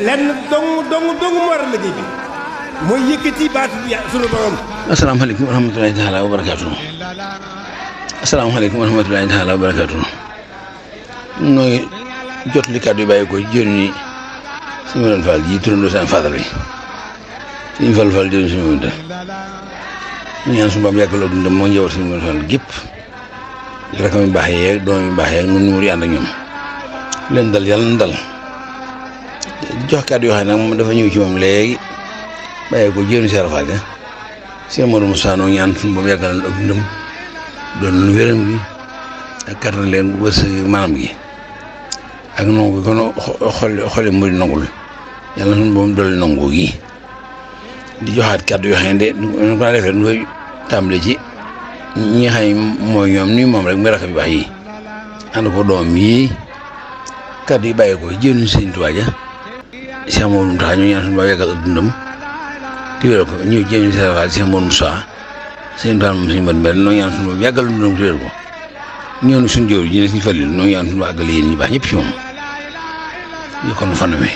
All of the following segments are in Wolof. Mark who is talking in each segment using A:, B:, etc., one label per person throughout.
A: lenn dong mu war a liggéey bi mooy yëkkati baatu sunu borom.
B: asalaamaaleykum wa rahmatulahi taala wa barakaatu. asalaamaaleykum wa rahmatulahi taala wa barakaatu. nooy jot li kàddu yu bàyyi ko jëriñ ni suñu doon Fall ji turandoo seen fadal bi suñu Fall jëriñ suñu mënta ñu ñaan suñu baam yàggaloo dundam moo njëwal suñu Fall gépp rakam yu baax yeeg doom yu baax yeeg ñun ñu ànd ak ñoom leen dal yàlla na dal jox kàddu yoo xam ne nag moom dafa ñëw ci moom léegi bàyyi ko jëriñ Cheikh Fall ga Cheikh Modou Moussa noo ñaan suñu baam yàggal ak dundam doon nu wéram bi ak kattan leen wërsëg maanaam gi ak nangu gi kon xoole mu di nangul yàlla suñu boom dolli nangu gi di joxaat kàddu yoo xam ne nu ko defee nu koy tàmbale ci ñi nga xam ne mooy ñoom ni moom rek muy rakk bi baax yi ànd ko doom yi kàddu yi bàyyi ko jëriñu Sëñ Tuubaa ja Cheikh Modou Moussa ñu ñaan suñu ba yàggal ak dundam téwéral ko ñu jëriñu Cheikh Fall Cheikh Modou Moussa Sëñ Fall moom suñu bët mbel noo ñaan suñu ba yàggal dundam téwéral ko ñëw na suñu jëwri ji ne suñu Fallu noo ñaan suñu ba àggale yéen ñi baax ñëpp ci moom ñu kon fan mi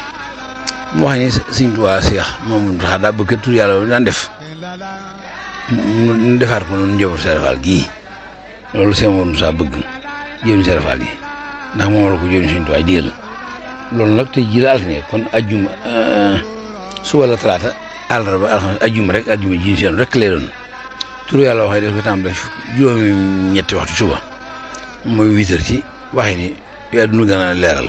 B: mu wax ni Sëñ Tuubaa Cheikh moom tax daa bëgg tur yàlla daan def ñu defaat ko noonu njëwal Cheikh Fall gii loolu Cheikh Modou Moussa bëgg jëriñ Cheikh Fall yi ndax moom la ko jëriñ Sëñ Tuubaa digal loolu nag tey jii la altine kon ajjuma suba la talaata àllarba alxames ajjuma ji seen rek lay doon tur yàlla waxee daf ko tàmbale juróomi ñetti waxtu suba mooy 8 heures ci waxee ni yaa dunu gën a leeral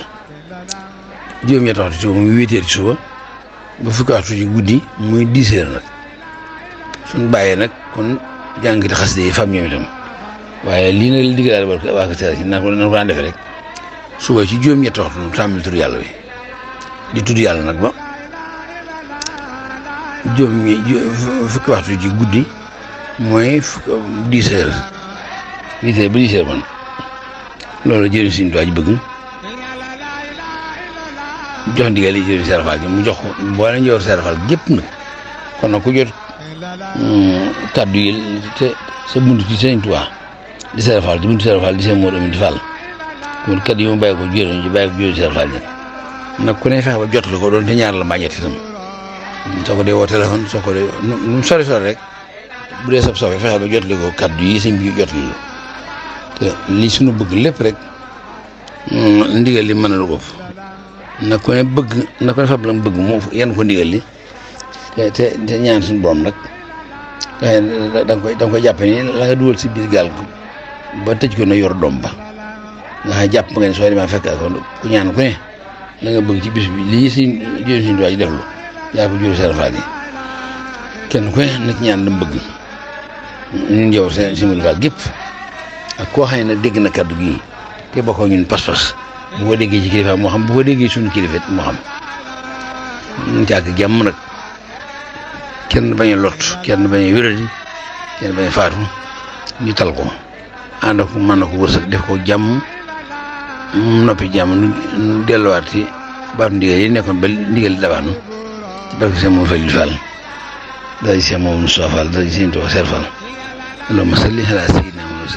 B: juróom ñetti waxtu suba muy 8 heures ci suba ba fukki waxtu ci guddi muy 10 heures nag suñ bàyyee nag kon jàngiti xasida yi fam ñoom itam waaye lii nag li digalaale waa ko seera ci na ko daan defe rek suba ci juróom ñetti waxtu nu tàmbali tur yàlla bi di tudd yàlla nag ba fukki waxtu ci guddi mooy 10 heures 8 heures ba 10 heures man loolu jëriñ Sëñ Tuubaa ji bëgg jox ndigal yi jëriñ Cheikh Fall ji mu jox ko mboolem njëwar Cheikh Fall gépp nag kon nag ku jot kàddu yi te sa bunt ci Sëñ Tuubaa di Cheikh Fall di buntu Cheikh Fall di seen Modou Aminta Fall kon kàddu yi mu bàyyi ko jëriñ ji bàyyi ko jëriñ Cheikh Fall ji nag ku ne fexe ba jotali ko doon te ñaar la mbaa ñett itam soo ko dee woo téléphone soo ko dee nu mu sori rek bu dee sab soobee fexe ba jotali ko kàddu yi sëñ bi jotali la te li suñu bëgg lépp rek ndigal li mën na lu ko na ko ne bëgg na ko ne fab la mu bëgg moo yan ko ndigal li te ñaan suñu borom nag da nga koy jàppe ni la nga dugal si biir gaal ba tëj ko na yor doom ba nga xam jàpp nga ne soo demee fekk ak ku ñaan ku ne la nga bëgg ci bis bi lii si jëriñ Sëñ Tuubaa ji def lu yaa ko jur Cheikh Fall yi kenn ku ne nag ñaan la mu bëgg ñun yow seen Sëñ Fall gépp ak koo xam ne nag dégg na kaddu gi te bokkoo ñun pas-pas bu ko déggee ci kilifa moo xam bu ko déggee suñu kilifa moo xam ñu ci àgg jàmm nag kenn bañ a lot kenn bañ a wéradi kenn bañ a faatu ñu tal ko ànd ak mën na ko wërsëg def ko jàmm noppi jàmm nu delluwaat ci baatu ndigal yi nekkoon ba ndigal dabaanu ci barke Sëñ Modou Fall daal di Sëñ Modou Moussa Fall daal di Sëñ Tuubaa Cheikh Fall allahumma salli ala sayyidina Muhammad